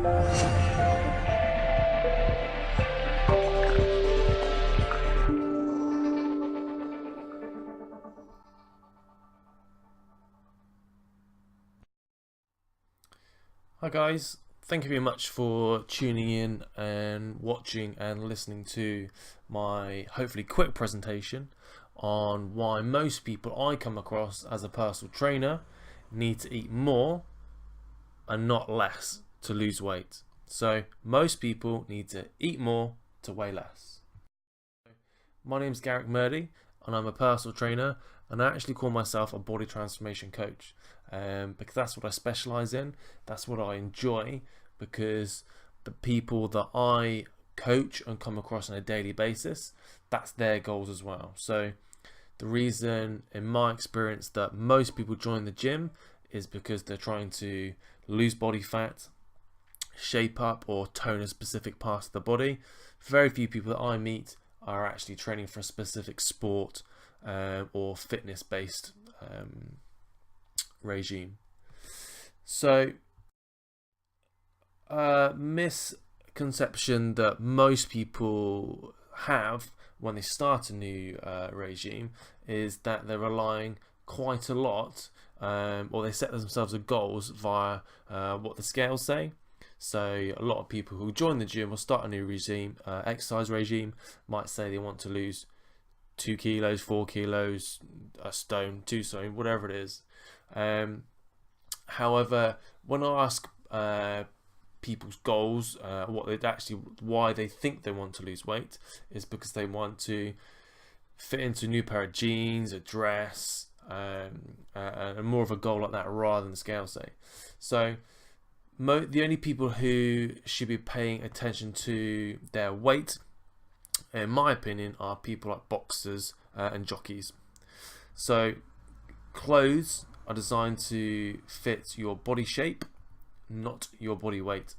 Hi guys, thank you very much for tuning in and watching and listening to my hopefully quick presentation on why most people I come across as a personal trainer need to eat more and not less to lose weight. So most people need to eat more to weigh less. My name's Garrick Murdy and I'm a personal trainer, and I actually call myself a body transformation coach because that's what I specialize in, that's what I enjoy, because the people that I coach and come across on a daily basis, that's their goals as well. So the reason in my experience that most people join the gym is because they're trying to lose body fat, shape up or tone a specific part of the body. Very few people that I meet are actually training for a specific sport or fitness based regime. So misconception that most people have when they start a new regime is that they're relying quite a lot or they set themselves a goals via what the scales say. So a lot of people who join the gym or start a new regime, exercise regime, might say they want to lose 2 kilos, 4 kilos, a stone, 2 stone, whatever it is. However, when I ask people's goals, why they think they want to lose weight, is because they want to fit into a new pair of jeans, a dress, and more of a goal like that rather than the scale say. So the only people who should be paying attention to their weight, in my opinion, are people like boxers and jockeys. So clothes are designed to fit your body shape, not your body weight.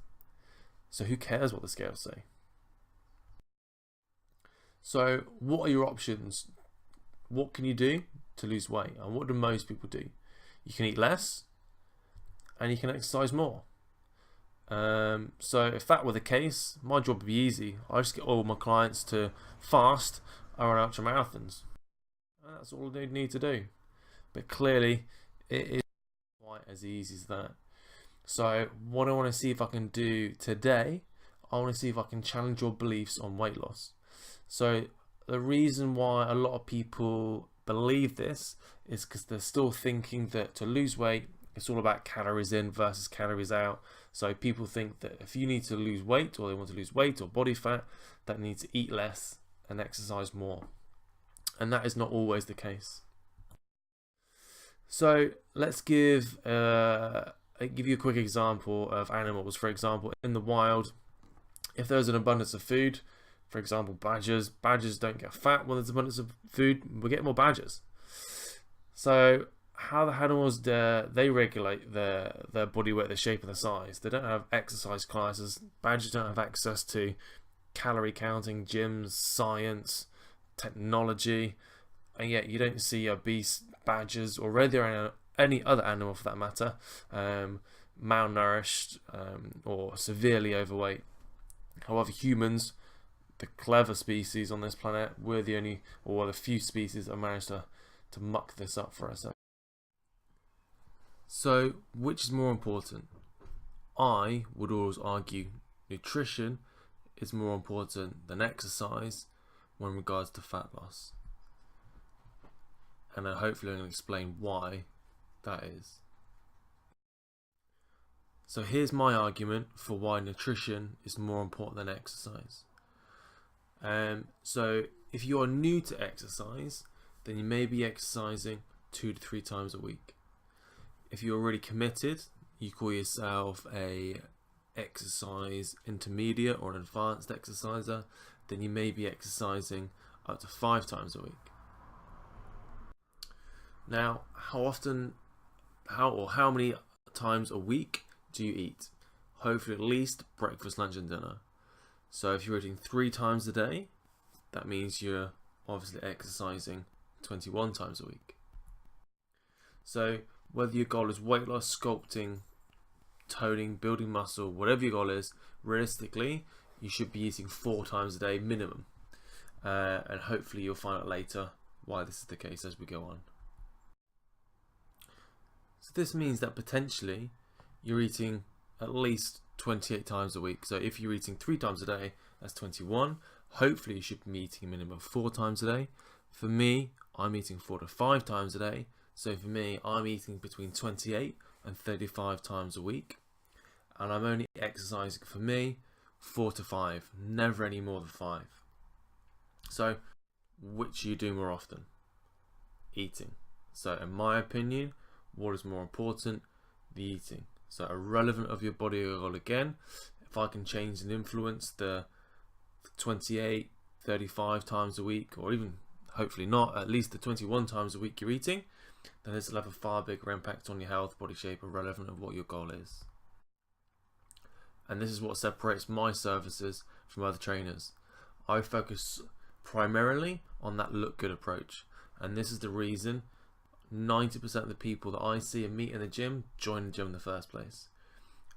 So who cares what the scales say? So what are your options? What can you do to lose weight? And what do most people do? You can eat less and you can exercise more. So if that were the case, my job would be easy. I just get all my clients to fast or run ultra marathons. That's all they need to do. But clearly, it is quite as easy as that. So what I want to see if I can do today, I want to see if I can challenge your beliefs on weight loss. So the reason why a lot of people believe this is because they're still thinking that to lose weight, it's all about calories in versus calories out. So people think that if you need to lose weight, or they want to lose weight or body fat, that need to eat less and exercise more. And that is not always the case. So let's give you a quick example of animals. For example, in the wild, if there's an abundance of food, for example, badgers don't get fat when there's abundance of food, we get more badgers. So how the animals they regulate their body weight, their shape and their size. They don't have exercise classes. Badgers don't have access to calorie counting, gyms, science, technology, and yet you don't see obese badgers or any other animal for that matter malnourished or severely overweight. However, humans, the clever species on this planet, we're the only or the few species that managed to muck this up for ourselves. So, which is more important? I would always argue nutrition is more important than exercise when regards to fat loss. And hopefully I'm going to explain why that is. So here's my argument for why nutrition is more important than exercise. So if you are new to exercise, then you may be exercising 2 to 3 times a week. If you're already committed, you call yourself a exercise intermediate or an advanced exerciser, then you may be exercising up to 5 times a week. Now, how many times a week do you eat? Hopefully at least breakfast, lunch and dinner. So if you're eating 3 times a day, that means you're obviously exercising 21 times a week. So whether your goal is weight loss, sculpting, toning, building muscle, whatever your goal is, realistically, you should be eating 4 times a day minimum. And hopefully you'll find out later why this is the case as we go on. So this means that potentially you're eating at least 28 times a week. So if you're eating 3 times a day, that's 21. Hopefully you should be eating a minimum of 4 times a day. For me, I'm eating 4 to 5 times a day. So for me, I'm eating between 28 and 35 times a week. And I'm only exercising, for me, 4 to 5, never any more than 5. So which do you do more often? Eating. So in my opinion, what is more important? The eating. So irrelevant of your body goal again, if I can change and influence the 28, 35 times a week, or even hopefully not, at least the 21 times a week you're eating, then this will have a far bigger impact on your health, body shape, irrelevant of what your goal is. And this is what separates my services from other trainers. I focus primarily on that look good approach, and this is the reason 90% of the people that I see and meet in the gym join the gym in the first place.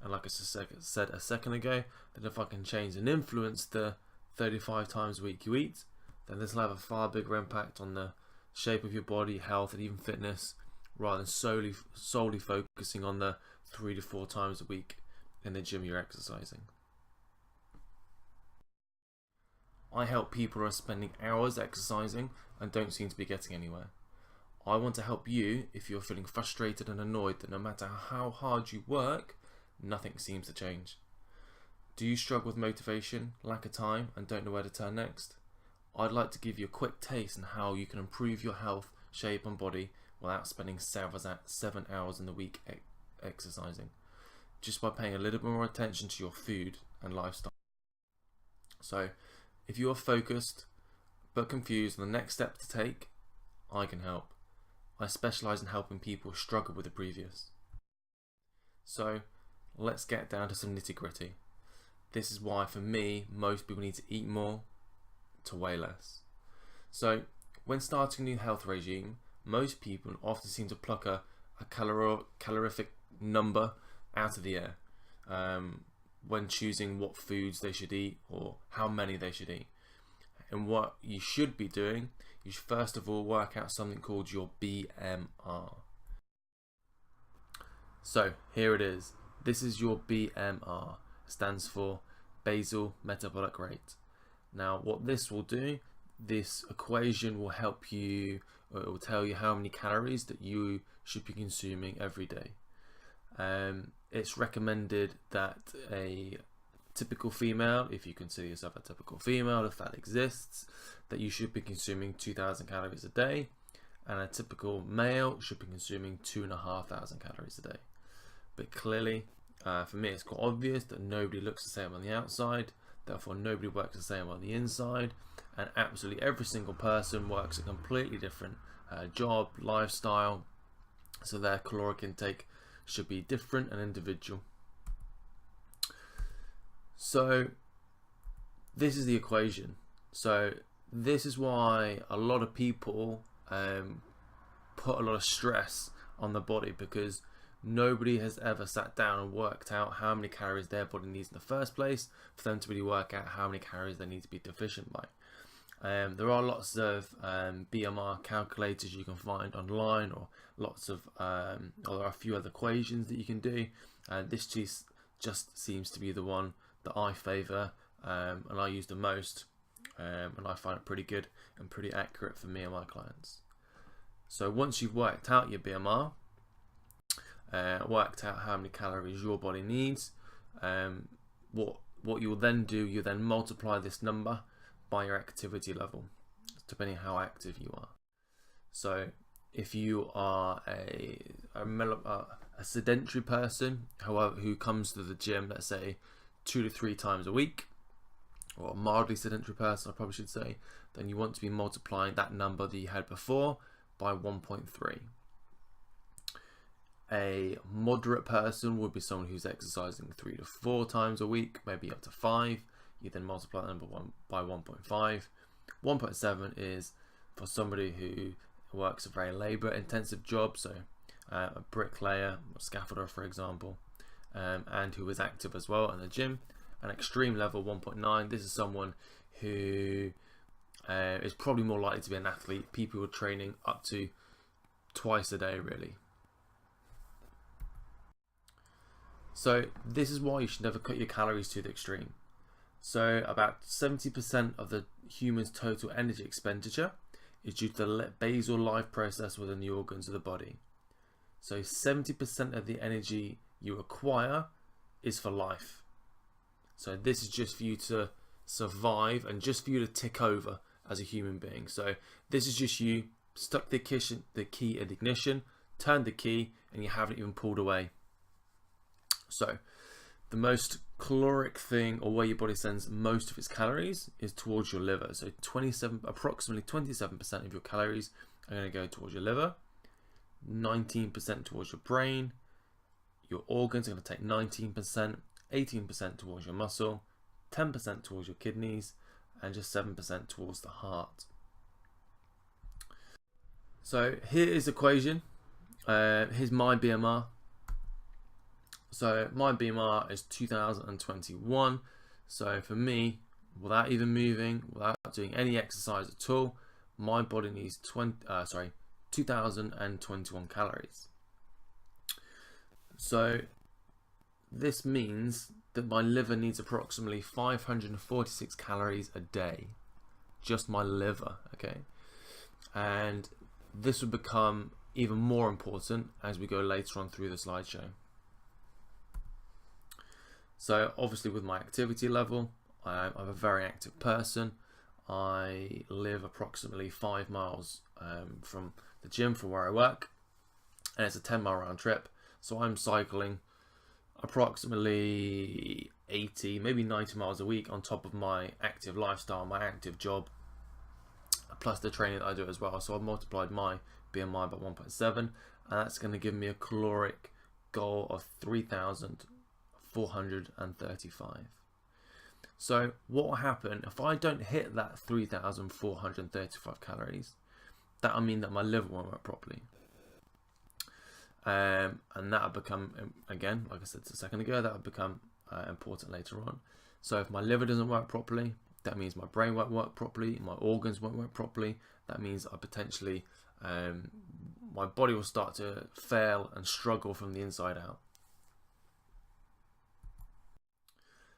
And like I said a second ago, that if I can change and influence the 35 times a week you eat, then this will have a far bigger impact on the shape of your body, health, and even fitness, rather than solely focusing on the 3 to 4 times a week in the gym you're exercising. I help people who are spending hours exercising and don't seem to be getting anywhere. I want to help you if you're feeling frustrated and annoyed that no matter how hard you work, nothing seems to change. Do you struggle with motivation, lack of time, and don't know where to turn next? I'd like to give you a quick taste on how you can improve your health, shape and body without spending 7 hours in the week exercising, just by paying a little bit more attention to your food and lifestyle. So, if you are focused but confused on the next step to take, I can help. I specialise in helping people struggle with the previous. So, let's get down to some nitty gritty. This is why, for me, most people need to eat more to weigh less. So, when starting a new health regime, most people often seem to pluck a calorific number out of the air when choosing what foods they should eat or how many they should eat. And what you should be doing, you should first of all work out something called your BMR. So here it is. This is your BMR. It stands for basal metabolic rate. Now what this will do, this equation will help you, or it will tell you how many calories that you should be consuming every day. It's recommended that a typical female, if you consider yourself a typical female, if that exists, that you should be consuming 2,000 calories a day, and a typical male should be consuming 2,500 calories a day. But clearly, for me, it's quite obvious that nobody looks the same on the outside, therefore nobody works the same on the inside, and absolutely every single person works a completely different job, lifestyle, so their caloric intake should be different and individual. So this is the equation. So this is why a lot of people put a lot of stress on the body, because nobody has ever sat down and worked out how many calories their body needs in the first place for them to really work out how many calories they need to be deficient by. There are lots of BMR calculators you can find online, or lots of or there are a few other equations that you can do. This just seems to be the one that I favour and I use the most, and I find it pretty good and pretty accurate for me and my clients. So once you've worked out your BMR, worked out how many calories your body needs, what you'll then do, you then multiply this number by your activity level, depending on how active you are. So if you are a sedentary person, however, who comes to the gym, let's say 2 to 3 times a week, or a mildly sedentary person, I probably should say, then you want to be multiplying that number that you had before by 1.3. A moderate person would be someone who's exercising 3 to 4 times a week, maybe up to 5. You then multiply that number by 1.5. 1.7 is for somebody who works a very labour intensive job, so a bricklayer or scaffolder, for example. and who is active as well in the gym. An extreme level 1.9. This is someone who is probably more likely to be an athlete. People who are training up to twice a day, really. So this is why you should never cut your calories to the extreme. So about 70% of the human's total energy expenditure is due to the basal life process within the organs of the body. So 70% of the energy you acquire is for life. So this is just for you to survive and just for you to tick over as a human being. So this is just you stuck the key in ignition, turned the key, and you haven't even pulled away. So the most caloric thing, or where your body sends most of its calories, is towards your liver. So approximately 27% of your calories are going to go towards your liver, 19% towards your brain, your organs are going to take 19%, 18% towards your muscle, 10% towards your kidneys, and just 7% towards the heart. So here is the equation. Here's my BMR. So my BMR is 2021. So for me, without even moving, without doing any exercise at all, my body needs 2021 calories. So this means that my liver needs approximately 546 calories a day. Just my liver, okay? And this will become even more important as we go later on through the slideshow. So obviously with my activity level, I'm a very active person. I live approximately 5 miles from the gym from where I work, and it's a 10-mile round trip. So I'm cycling approximately 80, maybe 90 miles a week on top of my active lifestyle, my active job, plus the training that I do as well. So I've multiplied my BMI by 1.7, and that's going to give me a caloric goal of 3,435. So what will happen if I don't hit that 3,435 calories? That'll mean that my liver won't work properly. And that'll become, again, like I said a second ago, that'll become important later on. So if my liver doesn't work properly, that means my brain won't work properly, my organs won't work properly. That means I potentially, my body will start to fail and struggle from the inside out.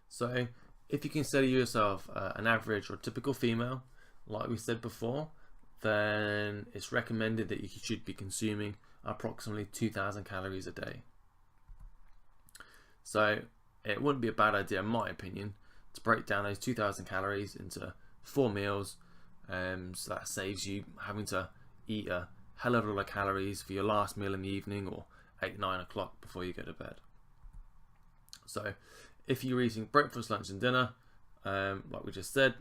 So if you consider yourself an average or typical female, like we said before, then it's recommended that you should be consuming approximately 2,000 calories a day. So it wouldn't be a bad idea, in my opinion, to break down those 2,000 calories into 4 meals. So that saves you having to eat a hell of a lot of calories for your last meal in the evening, or 8-9 o'clock before you go to bed. So if you're eating breakfast, lunch and dinner, like we just said,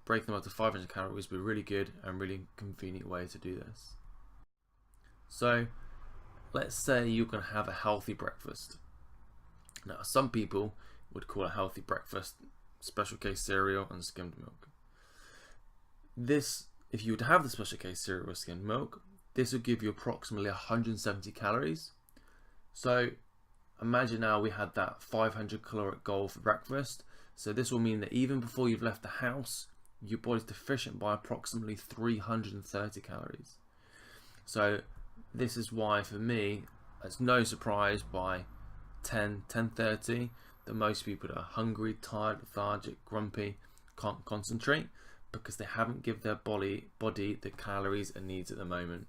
breaking them up to 500 calories would be a really good and really convenient way to do this. So let's say you're going to have a healthy breakfast. Now some people would call a healthy breakfast special case cereal and skimmed milk. This, if you would have the special case cereal with skimmed milk, this would give you approximately 170 calories. So imagine now we had that 500 caloric goal for breakfast. So this will mean that even before you've left the house, your body's deficient by approximately 330 calories. So this is why for me, it's no surprise by 10:30 that most people are hungry, tired, lethargic, grumpy, can't concentrate, because they haven't given their body the calories it needs at the moment.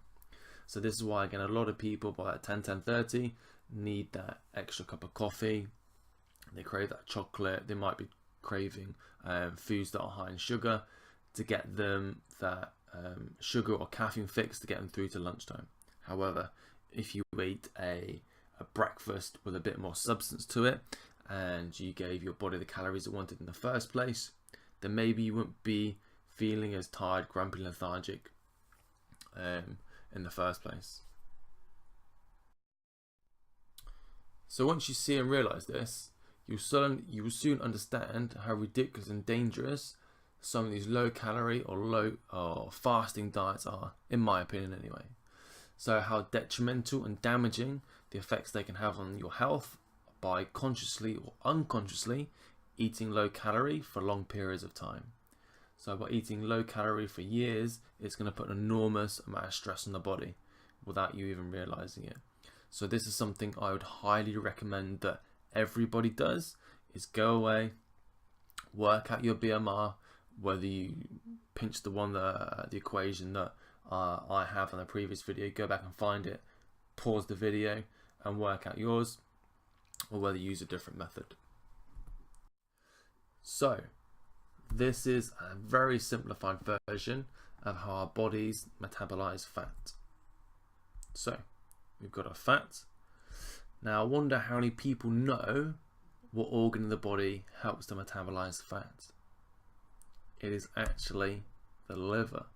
So this is why, again, a lot of people by 10:30 need that extra cup of coffee. They crave that chocolate. They might be craving foods that are high in sugar to get them that sugar or caffeine fix to get them through to lunchtime. However, if you eat a breakfast with a bit more substance to it, and you gave your body the calories it wanted in the first place, then maybe you wouldn't be feeling as tired, grumpy, lethargic in the first place. So once you see and realize this, you will soon understand how ridiculous and dangerous some of these low calorie or fasting diets are, in my opinion anyway. So how detrimental and damaging the effects they can have on your health, by consciously or unconsciously eating low calorie for long periods of time. So by eating low calorie for years, it's going to put an enormous amount of stress on the body without you even realizing it. So this is something I would highly recommend that everybody does, is go away, work out your BMR, whether you pinch the equation that I have on the previous video, go back and find it, pause the video and work out yours, or whether you use a different method. So this is a very simplified version of how our bodies metabolize fat. So we've got our fat. Now I wonder how many people know what organ in the body helps to metabolize fat. It is actually the liver.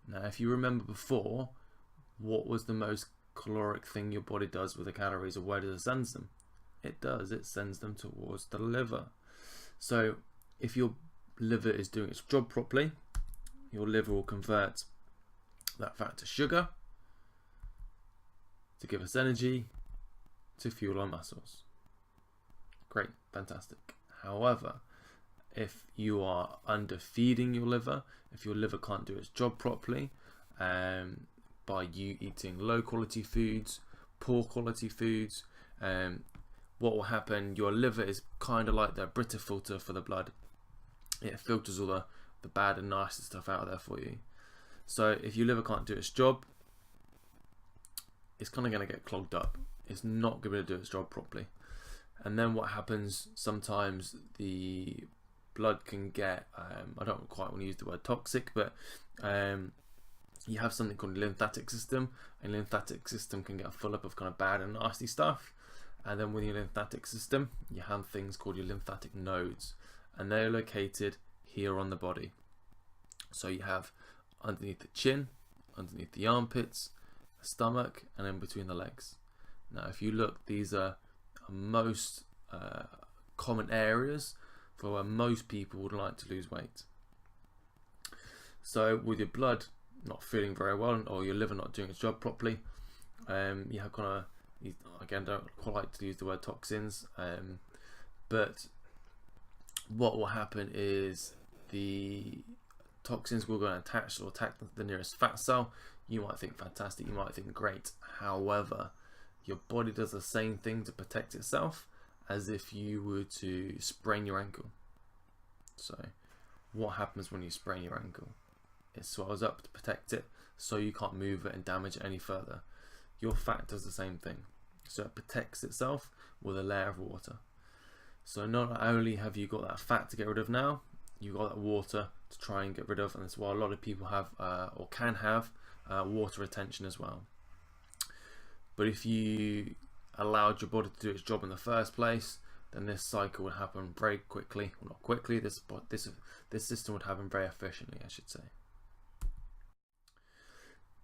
Now if you remember before, what was the most caloric thing your body does with the calories, or where does it send them? It sends them towards the liver. So if your liver is doing its job properly, your liver will convert that fat to sugar to give us energy to fuel our muscles. Great, fantastic. However, if you are underfeeding your liver, if your liver can't do its job properly, by you eating low quality foods, poor quality foods, what will happen, your liver is kind of like the Brita filter for the blood. It filters all the bad and nasty stuff out of there for you. So if your liver can't do its job, it's kind of going to get clogged up. It's not going to do its job properly. And then what happens, sometimes the blood can get, I don't quite want to use the word toxic, but you have something called the lymphatic system, and the lymphatic system can get full up of kind of bad and nasty stuff. And then with your lymphatic system, you have things called your lymphatic nodes, and they're located here on the body. So you have underneath the chin, underneath the armpits, the stomach, and in between the legs. Now if you look, these are most common areas for where most people would like to lose weight. So with your blood not feeling very well, or your liver not doing its job properly, you have kind of, again, don't quite like to use the word toxins, but what will happen is the toxins will go and attach or attack the nearest fat cell. You might think fantastic, you might think great. However, your body does the same thing to protect itself as if you were to sprain your ankle. So what happens when you sprain your ankle? It swells up to protect it, so you can't move it and damage it any further. Your fat does the same thing. So it protects itself with a layer of water. So not only have you got that fat to get rid of now, you've got that water to try and get rid of, and that's why a lot of people have or can have water retention as well. But if you allowed your body to do its job in the first place, then this cycle would happen very quickly. Well, not quickly, this system would happen very efficiently, I should say.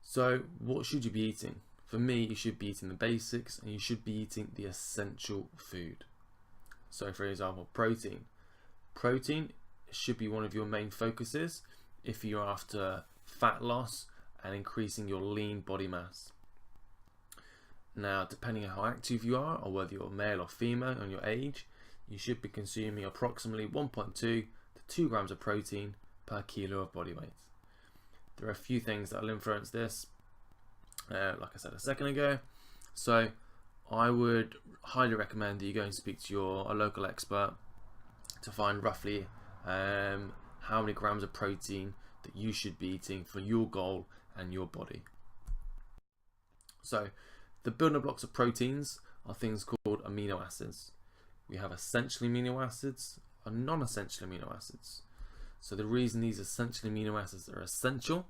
So what should you be eating? For me, you should be eating the basics, and you should be eating the essential food. So for example, protein. Protein should be one of your main focuses if you're after fat loss and increasing your lean body mass. Now, depending on how active you are, or whether you're male or female, and your age, you should be consuming approximately 1.2 to 2 grams of protein per kilo of body weight. There are a few things that will influence this, like I said a second ago. So I would highly recommend that you go and speak to a local expert to find roughly how many grams of protein that you should be eating for your goal and your body. So the building blocks of proteins are things called amino acids. We have essential amino acids and non-essential amino acids. So the reason these essential amino acids are essential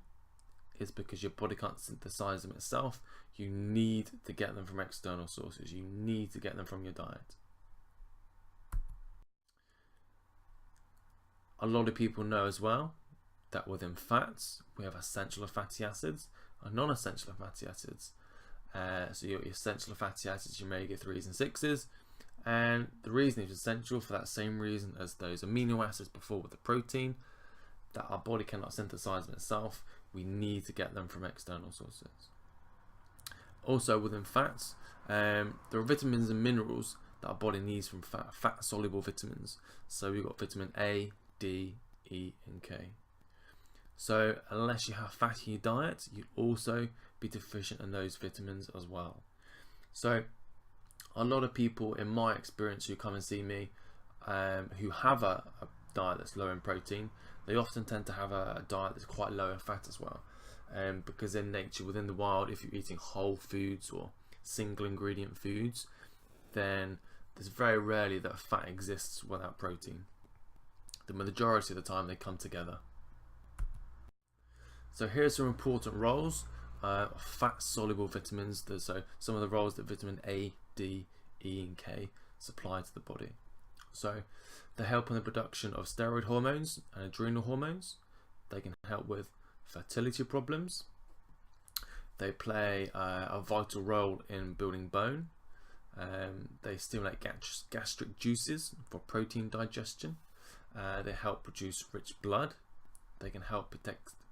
is because your body can't synthesize them itself. You need to get them from external sources. You need to get them from your diet. A lot of people know as well that within fats, we have essential fatty acids and non-essential fatty acids. So your essential fatty acids, your omega-3s and 6s, and the reason it's essential for that same reason as those amino acids before with the protein, that our body cannot synthesize them itself. We need to get them from external sources. Also within fats, there are vitamins and minerals that our body needs from fat soluble vitamins. So we've got vitamin A, D, E and K. So unless you have fat in your diet, you'll also be deficient in those vitamins as well. So a lot of people in my experience who come and see me who have a diet that's low in protein, they often tend to have a diet that's quite low in fat as well. Because in nature, within the wild, if you're eating whole foods or single ingredient foods, then there's very rarely that fat exists without protein. The majority of the time they come together. So here's some important roles of fat soluble vitamins. So some of the roles that vitamin A, D, E and K supply to the body. So they help in the production of steroid hormones and adrenal hormones. They can help with fertility problems. They play a vital role in building bone. They stimulate gastric juices for protein digestion. They help produce rich blood. They can help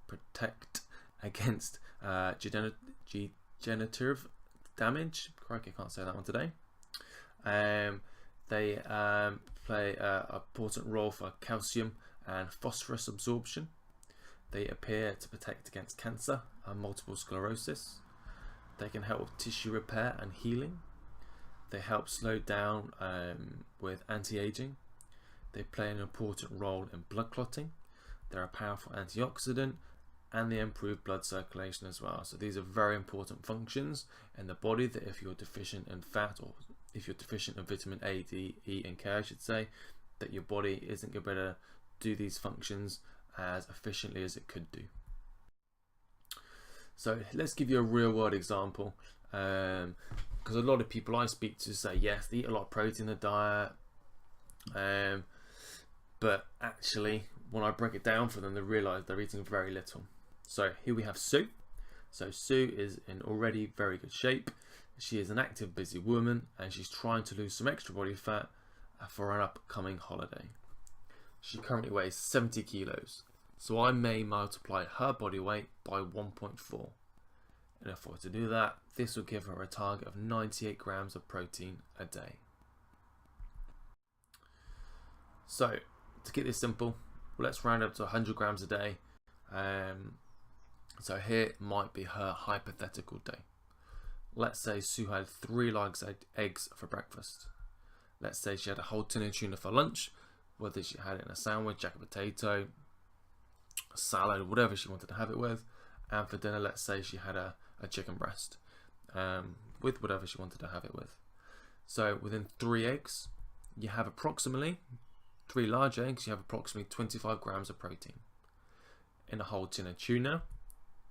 protect against degenerative damage. Crikey, I can't say that one today. They play an important role for calcium and phosphorus absorption. They appear to protect against cancer and multiple sclerosis. They can help with tissue repair and healing. They help slow down with anti-aging. They play an important role in blood clotting. They're a powerful antioxidant, and they improve blood circulation as well. So these are very important functions in the body that if you're deficient in fat, or if you're deficient in vitamin A, D, E and K I should say, that your body isn't going to be able to do these functions as efficiently as it could do. So let's give you a real world example, because a lot of people I speak to say yes, they eat a lot of protein in the diet, but actually when I break it down for them, they realise they're eating very little. So here we have Sue. So Sue is in already very good shape. She is an active, busy woman, and she's trying to lose some extra body fat for an upcoming holiday. She currently weighs 70 kilos, so I may multiply her body weight by 1.4. And if I were to do that, this will give her a target of 98 grams of protein a day. So to keep this simple, let's round up to 100 grams a day. So here might be her hypothetical day. Let's say Sue had 3 large eggs for breakfast. Let's say she had a whole tin of tuna for lunch, whether she had it in a sandwich, jacket potato, a salad, whatever she wanted to have it with. And for dinner, let's say she had a chicken breast with whatever she wanted to have it with. So within 3 eggs, you have approximately 3 large eggs, you have approximately 25 grams of protein. In a whole tin of tuna,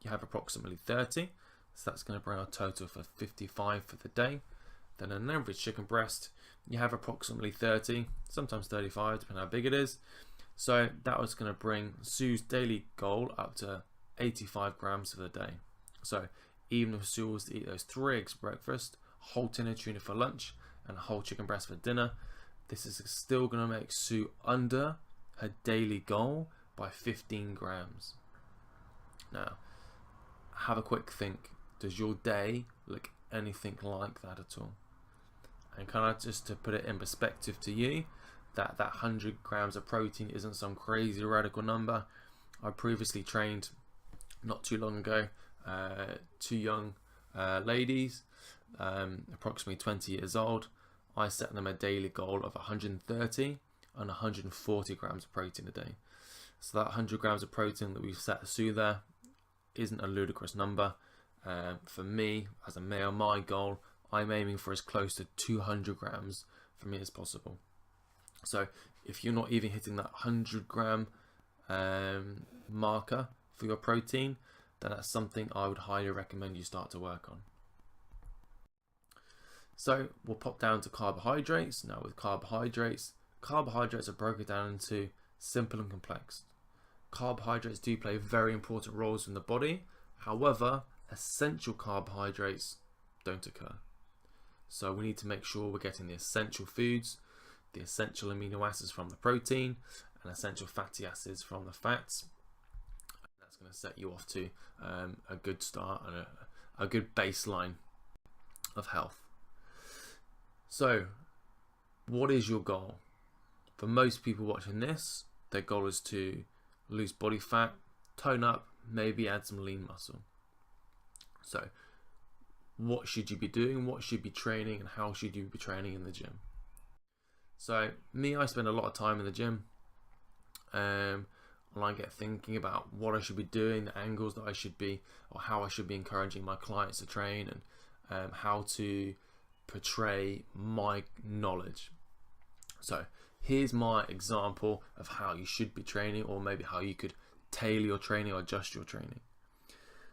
you have approximately 30, so that's going to bring our total for 55 for the day. Then an average chicken breast, you have approximately 30, sometimes 35, depending how big it is. So that was going to bring Sue's daily goal up to 85 grams for the day. So even if Sue was to eat those 3 eggs for breakfast, a whole tin of tuna for lunch, and a whole chicken breast for dinner, this is still going to make Sue under her daily goal by 15 grams. Now, have a quick think. Does your day look anything like that at all? And kind of just to put it in perspective to you, that 100 grams of protein isn't some crazy radical number. I previously trained not too long ago 2 young ladies, approximately 20 years old. I set them a daily goal of 130 and 140 grams of protein a day. So that 100 grams of protein that we've set Sue there isn't a ludicrous number. For me, as a male, my goal, I'm aiming for as close to 200 grams for me as possible. So if you're not even hitting that 100 gram marker for your protein, then that's something I would highly recommend you start to work on. So we'll pop down to carbohydrates. Now with carbohydrates are broken down into simple and complex. Carbohydrates do play very important roles in the body. However, essential carbohydrates don't occur. So we need to make sure we're getting the essential foods, the essential amino acids from the protein, and essential fatty acids from the fats. That's going to set you off to a good start and a good baseline of health. So what is your goal? For most people watching this, their goal is to lose body fat, tone up, maybe add some lean muscle. So what should you be doing? What should you be training? And how should you be training in the gym? So me, I spend a lot of time in the gym. And I get thinking about what I should be doing, the angles that I should be, or how I should be encouraging my clients to train, and how to portray my knowledge. So here's my example of how you should be training, or maybe how you could tailor your training or adjust your training.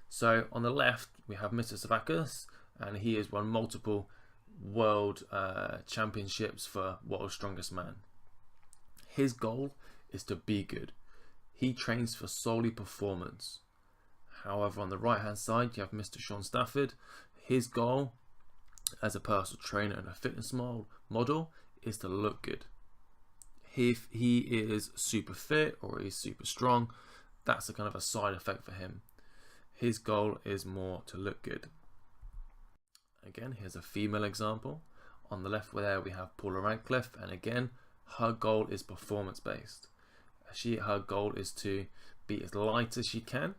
So on the left we have Mr. Savakis, and he has won multiple world championships for World's Strongest Man. His goal is to be good. He trains for solely performance. However, on the right hand side you have Mr. Sean Stafford. His goal as a personal trainer and a fitness model is to look good. If he is super fit or he's super strong, that's a kind of a side effect for him. His goal is more to look good. Again, here's a female example. On the left there we have Paula Radcliffe, and again her goal is performance based. Her goal is to be as light as she can,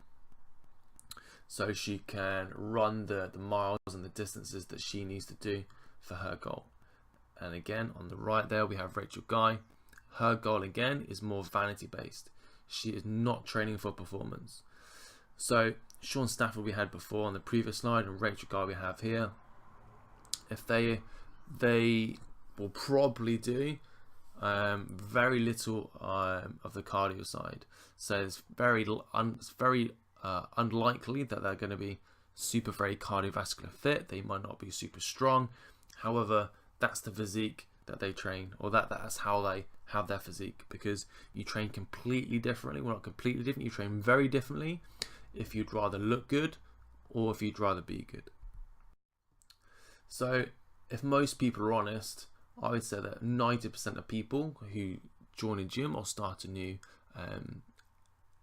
so she can run the miles and the distances that she needs to do for her goal. And again, on the right there we have Rachel Guy. Her goal again is more vanity based. She is not training for performance. So Sean Stafford we had before on the previous slide, and Rachel Guy we have here. If they will probably do very little of the cardio side, so it's very unlikely that they're going to be very cardiovascular fit. They might not be super strong. However, that's the physique that they train, or that's how they have their physique, because you train completely differently. Well, not completely different, you train very differently if you'd rather look good or if you'd rather be good. So if most people are honest, I would say that 90% of people who join a gym or start a new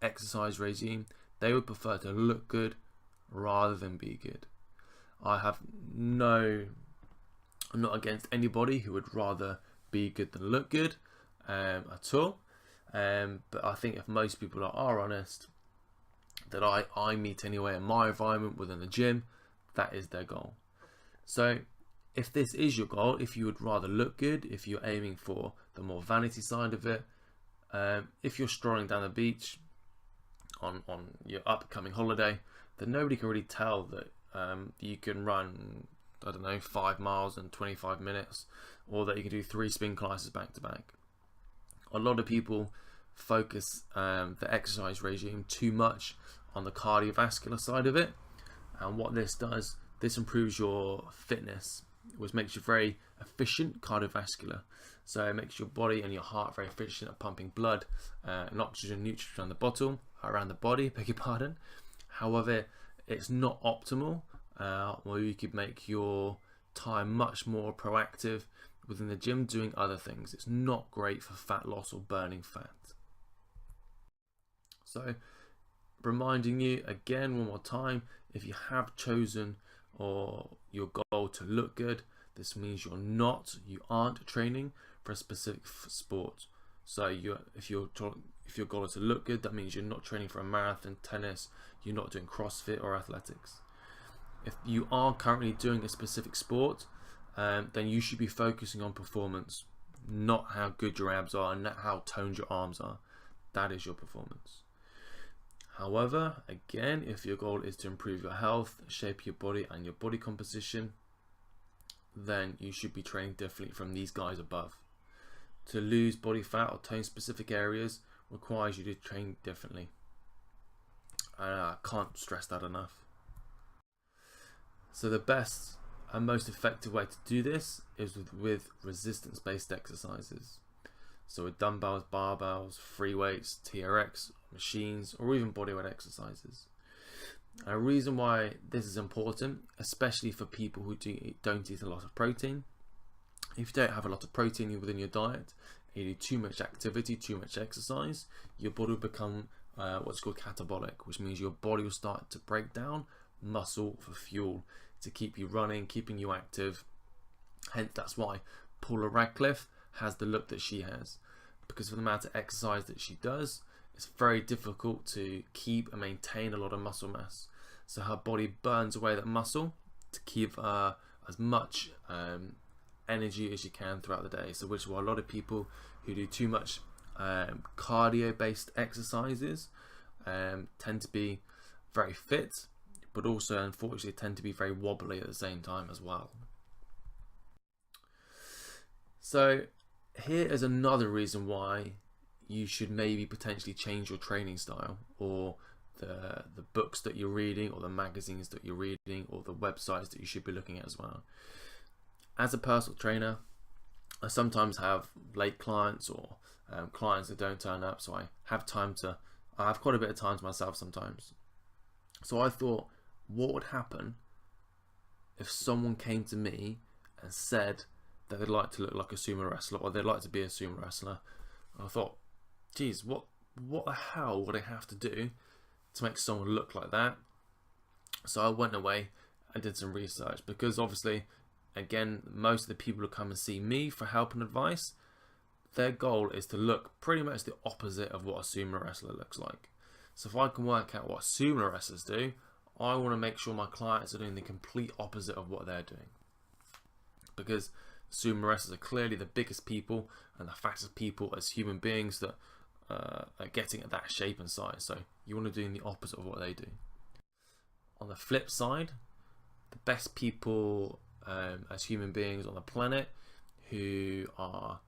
exercise regime, they would prefer to look good rather than be good. I'm not against anybody who would rather be good than look good at all. But I think if most people are honest, that I meet anyway in my environment within the gym, that is their goal. So if this is your goal, if you would rather look good, if you're aiming for the more vanity side of it, if you're strolling down the beach on your upcoming holiday, then nobody can really tell that you can run, I don't know, 5 miles in 25 minutes, or that you can do 3 spin classes back to back. A lot of people focus the exercise regime too much on the cardiovascular side of it, and what this does, this improves your fitness, which makes you very efficient cardiovascular. So it makes your body and your heart very efficient at pumping blood and oxygen nutrients around the body, beg your pardon. However, it's not optimal, or you could make your time much more proactive within the gym doing other things. It's not great for fat loss or burning fat. So reminding you again one more time, if you have chosen or your goal to look good, this means you aren't training for a specific sport. So if your goal is to look good, that means you're not training for a marathon, tennis, you're not doing CrossFit or athletics. If you are currently doing a specific sport, then you should be focusing on performance, not how good your abs are and not how toned your arms are. That is your performance. However, again, if your goal is to improve your health, shape your body and your body composition, then you should be training differently from these guys above. To lose body fat or tone specific areas requires you to train differently. I can't stress that enough. So the best and most effective way to do this is with resistance-based exercises. So with dumbbells, barbells, free weights, TRX, machines, or even bodyweight exercises. A reason why this is important, especially for people who don't eat a lot of protein. If you don't have a lot of protein within your diet, and you do too much activity, too much exercise, your body will become what's called catabolic, which means your body will start to break down muscle for fuel to keep you running, keeping you active. Hence, that's why Paula Radcliffe has the look that she has, because of the amount of exercise that she does. It's very difficult to keep and maintain a lot of muscle mass, so her body burns away that muscle to keep as much energy as she can throughout the day. So which is why a lot of people who do too much cardio based exercises tend to be very fit, but also unfortunately tend to be very wobbly at the same time as well. So here is another reason why you should maybe potentially change your training style, or the books that you're reading, or the magazines that you're reading, or the websites that you should be looking at as well. As a personal trainer, I sometimes have late clients, or clients that don't turn up, so I have quite a bit of time to myself sometimes. So I thought, what would happen if someone came to me and said that they'd like to look like a sumo wrestler, or they'd like to be a sumo wrestler? And I thought, geez, what the hell would I have to do to make someone look like that? So I went away and did some research, because obviously, again, most of the people who come and see me for help and advice, their goal is to look pretty much the opposite of what a sumo wrestler looks like. So if I can work out what sumo wrestlers do, I want to make sure my clients are doing the complete opposite of what they're doing, because sumo wrestlers are clearly the biggest people and the fattest people as human beings that are getting at that shape and size. So you want to do the opposite of what they do. On the flip side, the best people as human beings on the planet who are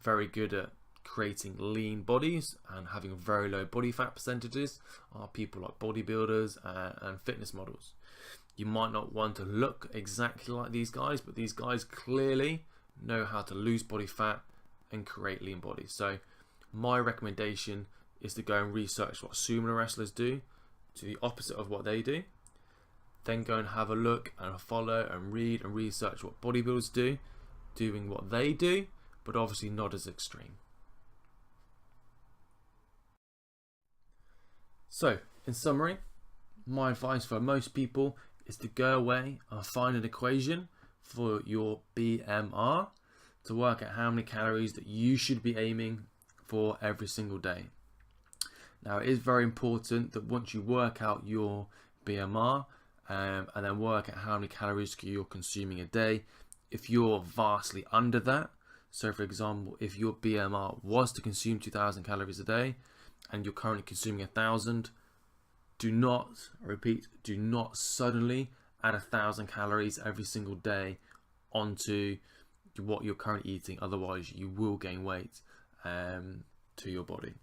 very good at creating lean bodies and having very low body fat percentages are people like bodybuilders and fitness models. You might not want to look exactly like these guys, but these guys clearly know how to lose body fat and create lean bodies. So my recommendation is to go and research what sumo wrestlers do, to the opposite of what they do. Then go and have a look and follow and read and research what bodybuilders do, doing what they do, but obviously not as extreme. So, in summary, my advice for most people is to go away and find an equation for your BMR to work out how many calories that you should be aiming for every single day. Now, it is very important that once you work out your BMR and then work out how many calories you're consuming a day, if you're vastly under that, so for example, if your BMR was to consume 2,000 calories a day and you're currently consuming 1,000, do not suddenly add 1,000 calories every single day onto what you're currently eating. Otherwise, you will gain weight to your body.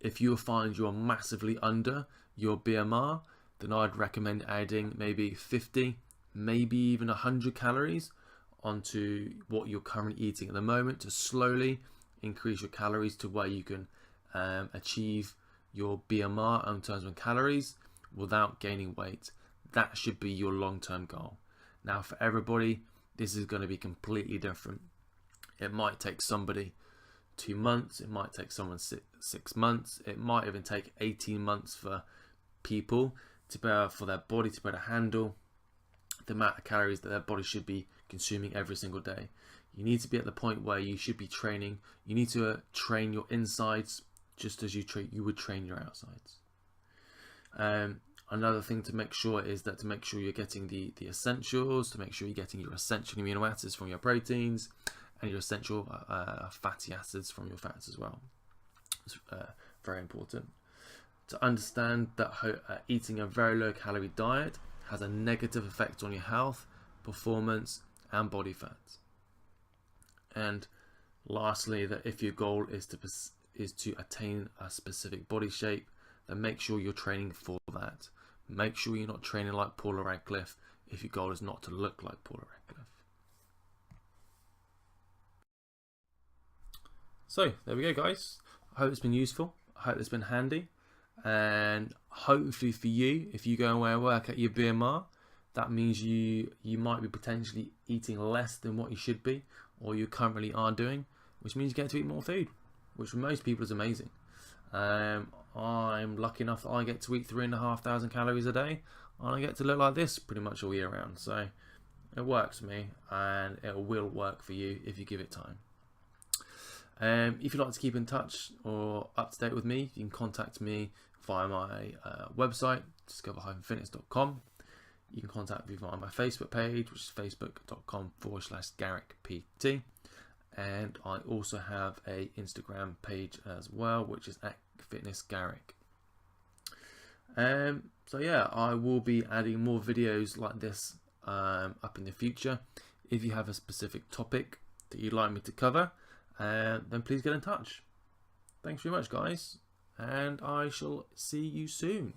If you find you're massively under your BMR, then I'd recommend adding maybe 50, maybe even 100 calories onto what you're currently eating at the moment to slowly increase your calories to where you can achieve your BMR in terms of calories without gaining weight. That should be your long-term goal. Now, for everybody, this is going to be completely different. It might take somebody 2 months, it might take someone 6 months, it might even take 18 months for people for their body to be able to handle the amount of calories that their body should be consuming every single day. You need to be at the point where you should be training. You need to train your insides just as you would train your outsides. Another thing to make sure is that to make sure you're getting the essentials, to make sure you're getting your essential amino acids from your proteins and your essential fatty acids from your fats as well. It's very important to understand that eating a very low calorie diet has a negative effect on your health, performance and body fat. And lastly, that if your goal is to attain a specific body shape, then make sure you're training for that. Make sure you're not training like Paula Radcliffe if your goal is not to look like Paula Radcliffe. So there we go, guys. I hope it's been useful. I hope it's been handy. And hopefully for you, if you go away and work at your BMR, that means you might be potentially eating less than what you should be, or you currently are doing, which means you get to eat more food, which for most people is amazing. I'm lucky enough that I get to eat 3,500 calories a day, and I get to look like this pretty much all year round. So it works for me, and it will work for you if you give it time. If you'd like to keep in touch or up to date with me, you can contact me via my website, discover-fitness.com. You can contact me via my Facebook page, which is facebook.com/GarrickPT. And I also have a Instagram page as well, which is @FitnessGarrick. So yeah, I will be adding more videos like this up in the future. If you have a specific topic that you'd like me to cover, then please get in touch. Thanks very much, guys, and I shall see you soon.